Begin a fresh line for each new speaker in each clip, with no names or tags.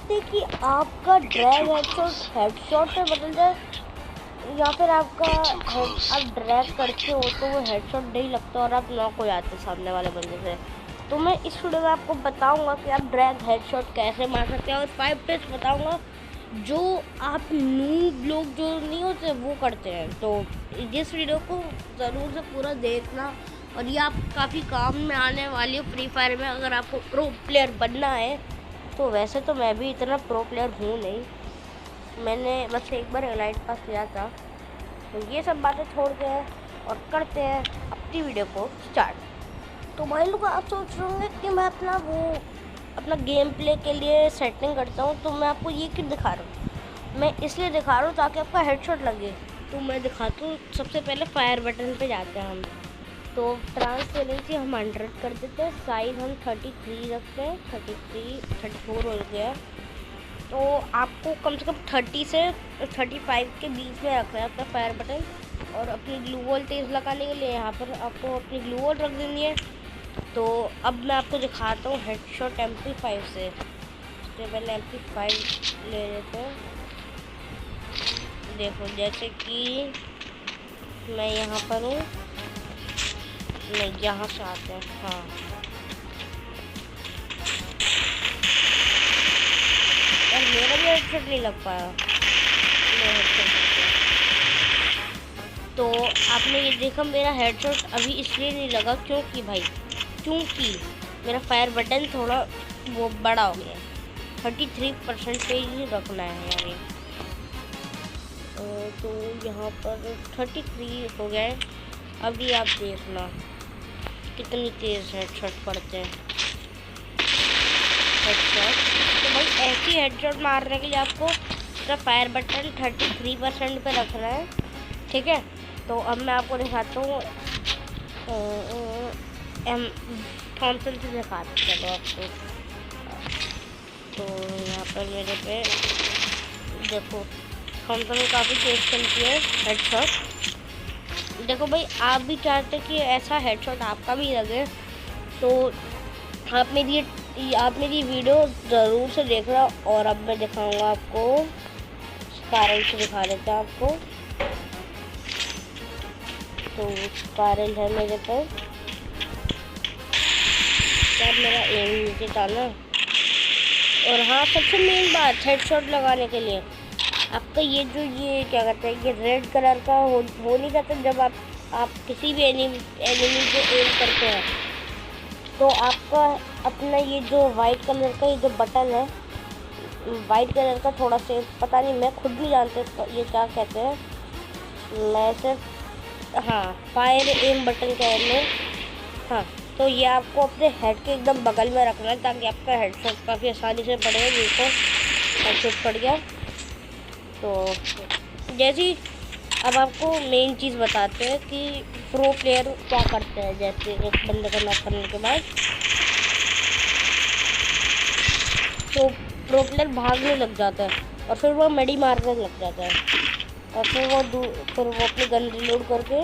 सकते कि आपका ड्रैग हेडशॉट में बदल जाए, या फिर आपका आप ड्रैग करते हो तो वो हेडशॉट नहीं लगता और आप नॉक हो जाते सामने वाले बंदे से। तो मैं इस वीडियो में आपको बताऊंगा कि आप ड्रैग हेडशॉट कैसे मार सकते हैं और 5 टिप्स बताऊंगा जो आप नूब लोग जो नहीं होते वो करते हैं। तो इस वीडियो को ज़रूर से पूरा देखना और ये आप काफ़ी काम में आने वाली है फ्री फायर में अगर आपको प्रो प्लेयर बनना है। तो वैसे तो मैं भी इतना प्रो प्लेयर हूँ नहीं, मैंने बस एक बार एलाइट पास लिया था। तो ये सब बातें छोड़ के और करते हैं अपनी वीडियो को स्टार्ट। तो भाई लोग आप सोच रहे होंगे कि मैं अपना गेम प्ले के लिए सेटिंग करता हूँ, तो मैं आपको ये क्यों दिखा रहा हूँ? मैं इसलिए दिखा रहा हूँ ताकि आपका हेडशॉट लगे। तो मैं दिखाता हूँ, सबसे पहले फायर बटन पे जाते हैं हम। तो ट्रांसपेरेंसी हम 100 कर देते हैं, साइज हम 33 रखते हैं, 34 हो गया। तो आपको कम से कम 30 से 35 के बीच में रखना है अपना फायर बटन। और अपनी ग्लू वॉल तेज़ लगाने के लिए यहाँ पर आपको अपनी ग्लू वॉल रख देनी है। तो अब मैं आपको दिखाता हूँ हेडशॉट MP5 से। इससे पहले MP5 ले लेते हैं। देखो जैसे कि मैं यहाँ पर हूँ, नहीं यहाँ से आते हैं। हाँ यार मेरा भी हेडशॉट नहीं लग पाया। तो आपने ये देखा मेरा हेडशॉट अभी इसलिए नहीं लगा क्योंकि मेरा फायर बटन थोड़ा वो बड़ा हो गया। 33% पे ही रखना है यानी। तो यहाँ पर 33 हो गया है। अभी आप देखना कितनी तेज़ हेडशॉट पड़ते हैं हेडशॉट। तो भाई ऐसी हेडशॉट मारने के लिए आपको अपना फायर बटन 33% पे रखना है, ठीक है। तो अब मैं आपको दिखाता हूँ थॉमसन से दिखाता चलो आपको। तो यहाँ पर मेरे पे देखो थॉमसन काफ़ी तेज चलती है हेडशॉट। देखो भाई आप भी चाहते कि ऐसा हेडशॉट आपका भी लगे, तो आप मेरी वीडियो ज़रूर से देखना। और अब मैं दिखाऊंगा आपको, स्पाइरल से दिखा देते हैं आपको। तो स्पाइरल है मेरे पर, तब मेरा एम नीचे था ना। और हाँ सबसे मेन बात हेडशॉट लगाने के लिए आपका ये क्या कहते हैं, ये रेड कलर का हो नहीं जाता। जब आप किसी भी एनिमी को एम करते हैं तो आपका अपना ये जो वाइट कलर का ये जो बटन है, वाइट कलर का थोड़ा से पता नहीं, मैं खुद नहीं जानता इसका ये क्या कहते हैं। मैं सिर्फ हाँ फायर एम बटन कह लो। हाँ तो ये आपको अपने हेड के एकदम बगल में रखना है ताकि आपका हेडशॉट काफ़ी आसानी से पड़ेगा। देखो हेडशॉट पड़ गया। तो जैसे अब आपको मेन चीज़ बताते हैं कि प्रो प्लेयर क्या करते हैं। जैसे एक बंदे को नॉक करने के बाद तो प्रो प्लेयर भागने लग जाता है और फिर वो मेडी मारने लग जाता है और फिर वो अपनी गन रिलोड करके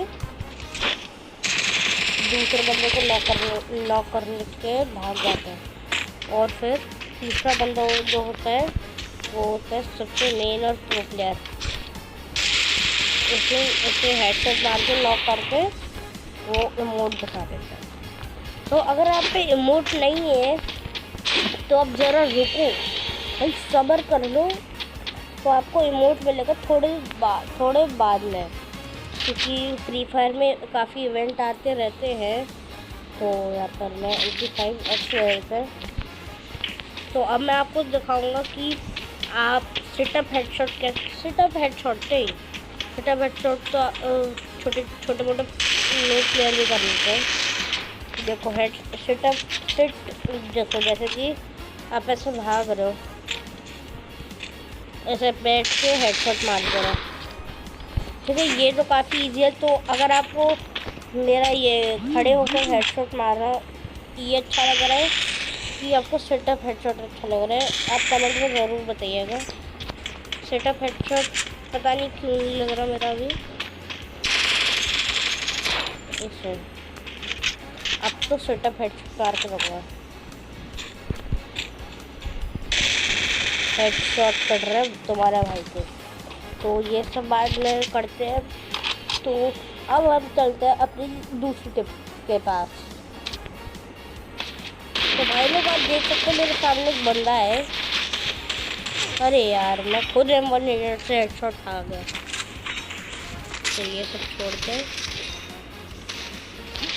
दूसरे बंदे को लॉक करने के भाग जाता है। और फिर तीसरा बंदा जो होता है वो होता है सबसे मेन और प्रो प्लेयर। उसे हेडशॉट मार के लॉक करके वो इमोट दिखा देता है। तो अगर आप पे इमोट नहीं है तो आप ज़रा रुको भाई, सब्र कर लो, तो आपको इमोट मिलेगा थोड़े बाद में, क्योंकि फ्री फायर में काफ़ी इवेंट आते रहते हैं। तो यहाँ पर मैं 85 अच्छे है। तो अब मैं आपको दिखाऊंगा कि आप सिटअप हेडशॉट तो छोटे मोटे प्लेयर भी कर लेते हैं। देखो देखो जैसे कि आप ऐसे भाग रहे हो, ऐसे बैठ के हेडशॉट मार दे रहे हो, ठीक है। ये तो काफ़ी ईजी है। तो अगर आपको मेरा ये खड़े होकर हेडशॉट मारना ये अच्छा लग रहा है कि आपको सेटअप हेडशॉट अच्छा लग रहा है, आप कमेंट में ज़रूर बताइएगा। सेटअप हेडशॉट पता नहीं क्यों नहीं लग रहा मेरा अभी। इसे अब तो सेटअप हेडशॉट मार के लग रहा है। हेडशॉट कर रहे हैं तुम्हारे भाई को। तो ये सब बाद में करते हैं। तो अब हम चलते हैं अपनी दूसरी टिप के पास। तो भाई लोग आप देख सकते हैं मेरे सामने एक बंदा है। अरे यार मैं खुद M1 से हेडशॉट खा गया। तो ये सब छोड़ते हैं।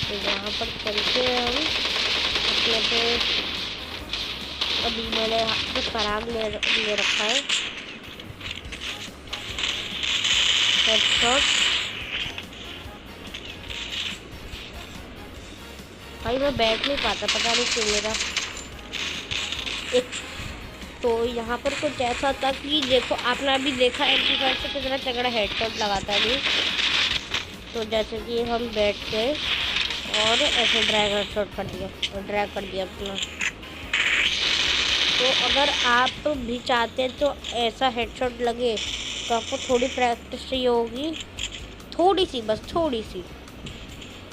तो यहाँ पर चलते हैं हम अपने पे। अभी मैंने हाथ में पराग ले रखा है। हेडशॉट भाई मैं बैठ नहीं पाता, पता नहीं क्यों मेरा एक। तो यहाँ पर कुछ ऐसा था कि देखो आपने अभी देखा MP5 से कितना तगड़ा हेडशॉट लगाता है भी। तो जैसे कि हम बैठ के और ऐसे ड्रैग हेडशॉट कर दिया और ड्रैग कर दिया अपना। तो अगर आप भी चाहते हैं तो ऐसा हेडशॉट लगे तो आपको थोड़ी प्रैक्टिस चाहिए होगी, थोड़ी सी, बस थोड़ी सी।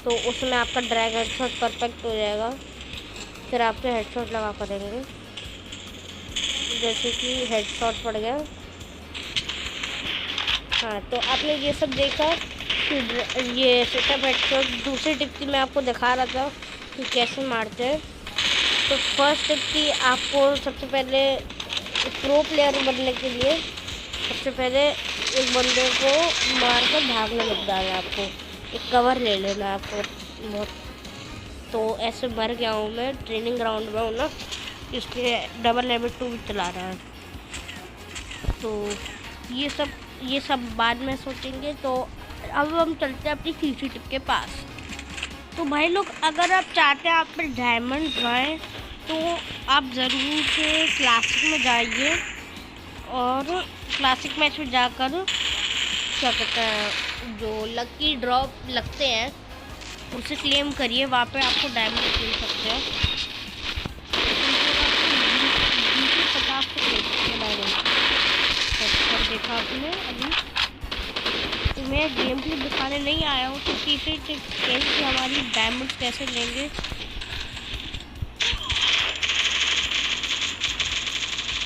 तो उसमें आपका ड्रैग हेडशॉट परफेक्ट हो जाएगा। फिर आपके हेडशॉट लगा करेंगे। जैसे कि हेडशॉट पड़ गया। हाँ तो आपने ये सब देखा कि ये सेटअप हेडशॉट। दूसरी टिप की मैं आपको दिखा रहा था कि कैसे मारते हैं। तो फर्स्ट टिप की आपको सबसे पहले प्रो प्लेयर बनने के लिए सबसे पहले एक बंदे को मार कर भागने लग जाना है आपको। एक कवर ले लेना है आपको बहुत। तो ऐसे मर गया हूँ मैं, ट्रेनिंग ग्राउंड में हूँ ना, इसलिए डबल लेवल 2 भी चला रहा है। तो ये सब बाद में सोचेंगे। तो अब हम चलते हैं अपनी तीसरी टिप के पास। तो भाई लोग अगर आप चाहते हैं आप पर डायमंड आए तो आप ज़रूर से क्लासिक में जाइए और क्लासिक मैच में जाकर क्या कहते हैं जो लकी ड्रॉप लगते हैं उसे क्लेम करिए। वहाँ पे आपको डायमंड मिल सकते हैं। 50 देखा आपने अभी। तो मैं गेम प्ले दिखाने नहीं आया हूँ। तो तीसरी टिप कि हमारी डायमंड कैसे लेंगे।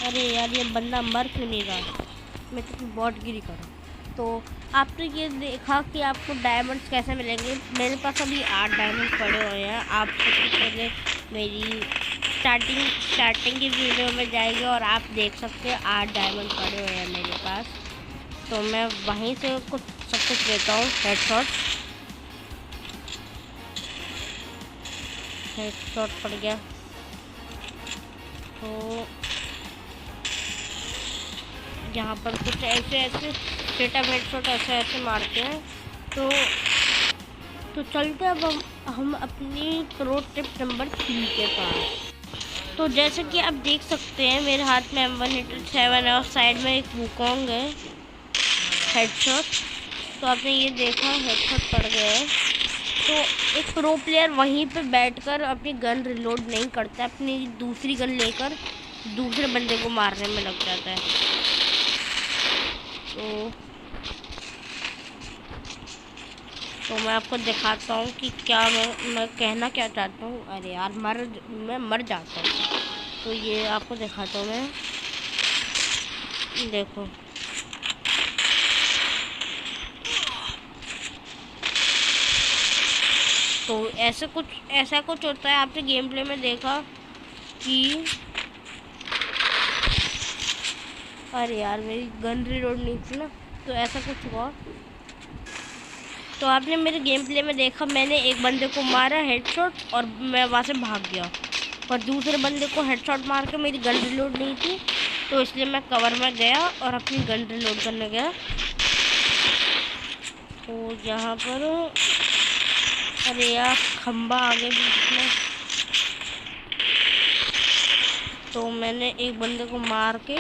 अरे यार ये बंदा मर क्यों नहीं रहा, मैं तो बॉटगिरी करा। तो आपने ये देखा कि आपको डायमंड्स कैसे मिलेंगे। मेरे पास अभी 8 डायमंड पड़े हुए हैं। आप सबसे पहले मेरी स्टार्टिंग की वीडियो में जाइए और आप देख सकते हैं 8 डायमंड पड़े हुए हैं मेरे पास। तो मैं वहीं से कुछ सब कुछ लेता हूँ। हेडशॉट पड़ गया। तो यहाँ पर कुछ ऐसे सेटअप हेडशॉट ऐसे मारते हैं। तो चलते हैं अब हम अपनी प्रो टिप नंबर 3 के पास। तो जैसे कि आप देख सकते हैं मेरे हाथ में M187 है और साइड में एक वुकोंग है। हेडशॉट तो आपने ये देखा हेडशॉट पड़ गया है। तो एक प्रो प्लेयर वहीं पे बैठकर अपनी गन रिलोड नहीं करता, अपनी दूसरी गन लेकर दूसरे बंदे को मारने में लग जाता है। तो मैं आपको दिखाता हूँ कि क्या मैं कहना क्या चाहता हूँ। अरे यार मैं मर जाता हूँ। तो ये आपको दिखाता हूँ मैं, देखो। तो ऐसा कुछ होता है। आपने गेम प्ले में देखा कि अरे यार मेरी गन रिलोड नहीं थी ना, तो ऐसा कुछ हुआ। तो आपने मेरे गेम प्ले में देखा मैंने एक बंदे को मारा हेडशॉट और मैं वहाँ से भाग गया, और दूसरे बंदे को हेडशॉट मार के मेरी गन रिलोड नहीं थी, तो इसलिए मैं कवर में गया और अपनी गन रिलोड करने गया। तो यहाँ पर अरे यार खंबा आ गया बीच में। तो मैंने एक बंदे को मार के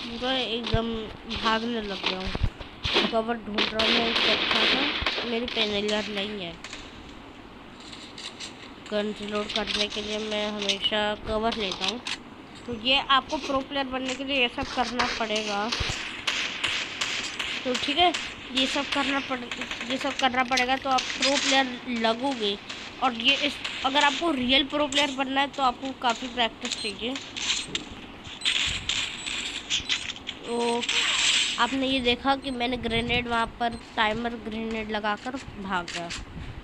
पूरा एकदम भागने लग गया हूँ। कवर ढूंढ रहा हूँ मैं। अच्छा था मेरी पेनलर नहीं है। गन रिलोड करने के लिए मैं हमेशा कवर लेता हूँ। तो ये आपको प्रो प्लेयर बनने के लिए ये सब करना पड़ेगा। तो ठीक है, ये सब करना पड़ेगा तो आप प्रो प्लेयर लगोगे। और अगर आपको रियल प्रो प्लेयर बनना है तो आपको काफ़ी प्रैक्टिस चाहिए। तो आपने ये देखा कि मैंने ग्रेनेड वहाँ पर टाइमर ग्रेनेड लगाकर भाग गया।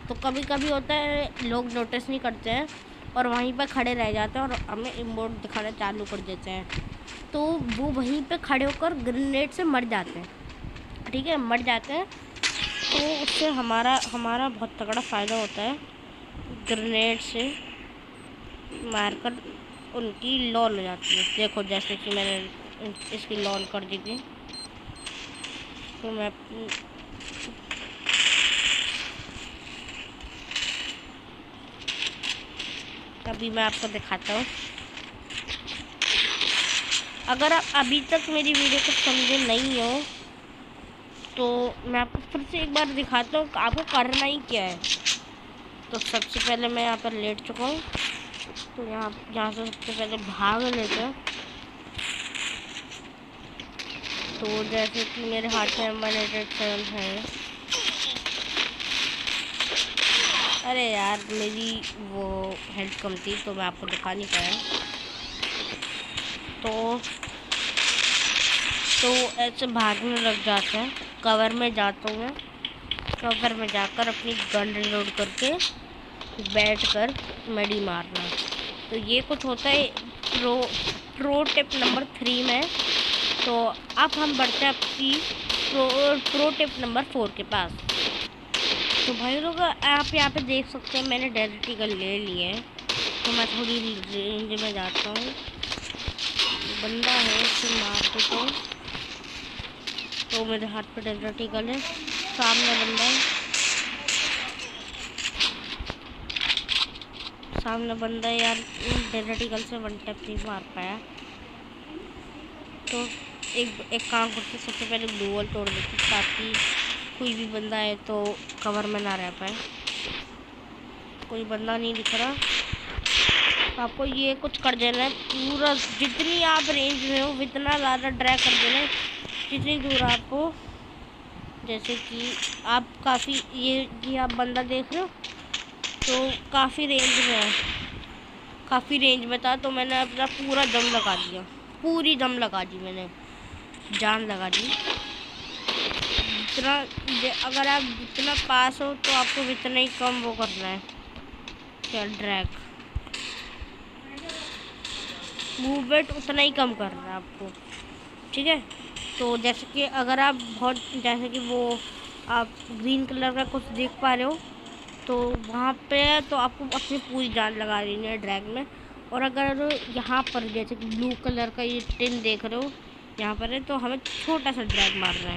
तो कभी कभी होता है लोग नोटिस नहीं करते हैं और वहीं पर खड़े रह जाते हैं और हमें इमोट दिखाना चालू कर देते हैं, तो वो वहीं पे खड़े होकर ग्रेनेड से मर जाते हैं। ठीक है, मर जाते हैं, तो उससे हमारा बहुत तगड़ा फ़ायदा होता है। ग्रेनेड से मारकर उनकी लॉल हो जाती है। देखो जैसे कि मैंने इसकी लॉल कर दी थी। तो मैं अभी आपको दिखाता हूँ। अगर आप अभी तक मेरी वीडियो को समझे नहीं हो तो मैं आपको फिर से एक बार दिखाता हूँ आपको करना ही क्या है। तो सबसे पहले मैं यहाँ पर लेट चुका हूँ, तो यहाँ से सबसे पहले भाग लेते हैं। तो जैसे कि मेरे हाथ में 187 है। अरे यार मेरी वो हेल्थ कम थी तो मैं आपको दिखा नहीं पाया। तो ऐसे भागने लग जाते हैं। कवर में जाता हूँ मैं, कवर में जाकर अपनी गन रिलोड करके बैठकर मेडी मारना। तो ये कुछ होता है प्रो टिप नंबर 3 में। तो अब हम बढ़ते हैं अपनी प्रो टिप नंबर 4 के पास। तो भाई लोग आप यहाँ पे देख सकते हैं मैंने डेजर्ट ईगल ले लिए हैं। तो मैं थोड़ी रेंज में जाता हूँ, बंदा है उससे मार देता हूँ। तो मेरे हाथ पे डेजर्ट ईगल है, सामने बंदा है, सामने बंदा है यार। डेजर्ट ईगल से वन टैप नहीं मार पाया। तो एक काम करते सबसे पहले ग्लू वॉल तोड़ देते ताकि कोई भी बंदा है तो कवर में ना रह पाए। कोई बंदा नहीं दिख रहा, तो आपको ये कुछ कर देना है। पूरा जितनी आप रेंज में हो उतना ज़्यादा ड्रैग कर देना है, जितनी दूर आपको। जैसे कि आप काफ़ी ये आप बंदा देख रहे हो तो काफ़ी रेंज में है, काफ़ी रेंज में था। तो मैंने अपना पूरा दम लगा दिया, पूरी दम लगा दी मैंने, जान लगा दी। जितना अगर आप जितना पास हो तो आपको इतना ही कम वो करना है, क्या ड्रैग मूवमेंट उतना ही कम करना है आपको। ठीक है, तो जैसे कि अगर आप बहुत जैसे कि वो आप ग्रीन कलर का कुछ देख पा रहे हो तो वहाँ पे तो आपको अपनी पूरी जान लगा लेनी है ड्रैग में। और अगर यहाँ पर जैसे कि ब्लू कलर का ये टिन देख रहे हो यहाँ पर है, तो हमें छोटा सा ड्रैग मारना है।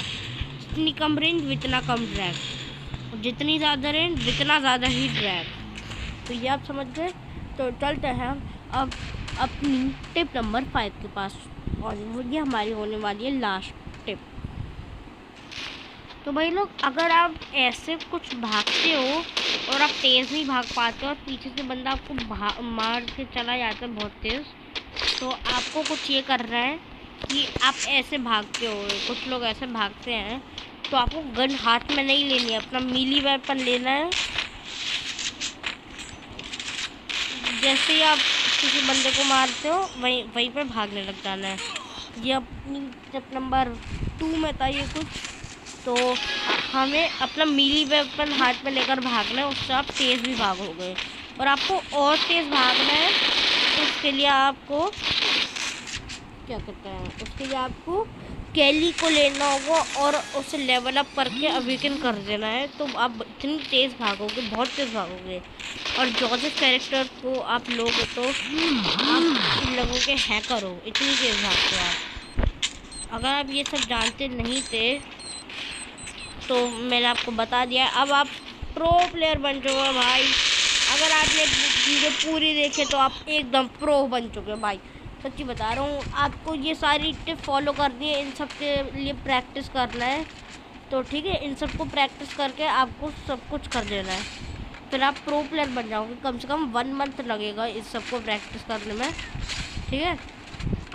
जितनी कम रेंज उतना कम ड्रैग, और जितनी ज़्यादा रेंज उतना ज़्यादा ही ड्रैग। तो ये आप समझ गए। तो चलते हैं अब अपनी टिप नंबर 5 के पास, और ये हमारी होने वाली है लास्ट टिप। तो भाई लोग अगर आप ऐसे कुछ भागते हो और आप तेज़ नहीं भाग पाते हो और पीछे से बंदा आपको मार के चला जाता है बहुत तेज़, तो आपको कुछ ये करना है कि आप ऐसे भागते हो, कुछ लोग ऐसे भागते हैं, तो आपको गन हाथ में नहीं लेनी है, अपना मीली वेपन लेना है। जैसे ही आप किसी बंदे को मारते हो वहीं पे भागने लग जाना है। ये अपनी टिप नंबर 2 में था ये कुछ। तो हमें अपना मीली वेपन हाथ में लेकर भागना है, उससे आप तेज़ भी भागोगे। और आपको और तेज़ भागना है तो उसके लिए आपको क्या कहते हैं, उसके लिए आपको कैली को लेना होगा और उसे लेवल अप करके अवेकन कर देना है। तो आप इतनी तेज़ भागोगे, बहुत तेज़ भागोगे। और जॉर्जेस कैरेक्टर को आप लोगे तो आप इन लोगों के हैकर हो, इतनी तेज़ भागते हो आप। अगर आप ये सब जानते नहीं थे तो मैंने आपको बता दिया। अब आप प्रो प्लेयर बन चुके हो भाई। अगर आपने वीडियो पूरी देखे तो आप एकदम प्रो बन चुके हो भाई, सच्ची बता रहा हूँ। आपको ये सारी टिप फॉलो करनी है, इन सब के लिए प्रैक्टिस करना है। तो ठीक है, इन सब को प्रैक्टिस करके आपको सब कुछ कर देना है, फिर आप प्रो प्लेयर बन जाओगे। कम से कम 1 मंथ लगेगा इस सब को प्रैक्टिस करने में। ठीक है,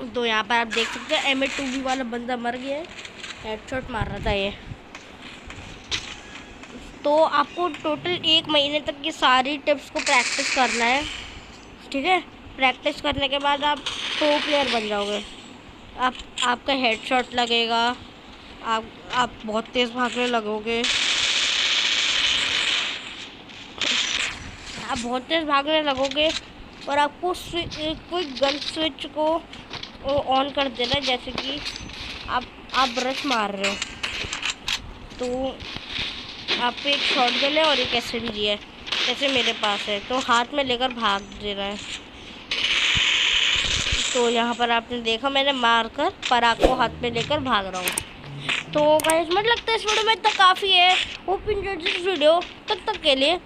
तो यहाँ पर आप देख सकते हैं M2B वाला बंदा मर गया है, हेडशॉट मार रहा था ये। तो आपको टोटल 1 महीने तक ये सारी टिप्स को प्रैक्टिस करना है। ठीक है, प्रैक्टिस करने के बाद आप प्रो प्लेयर बन जाओगे। आपका हेडशॉट लगेगा, आप बहुत तेज़ भागने लगोगे, आप बहुत तेज़ भागने लगोगे और आपको क्विक गन स्विच को ऑन कर देना है। जैसे कि आप रश मार रहे हो तो आप पे एक शॉटगन है और एक SMG है, जैसे मेरे पास है, तो हाथ में लेकर भाग देना है। तो यहाँ पर आपने देखा मैंने मारकर पराग को हाथ में लेकर भाग रहा हूँ। तो गाइस मुझे लगता है इस वीडियो में इतना काफ़ी है। Hope you enjoyed this video. तब तक के लिए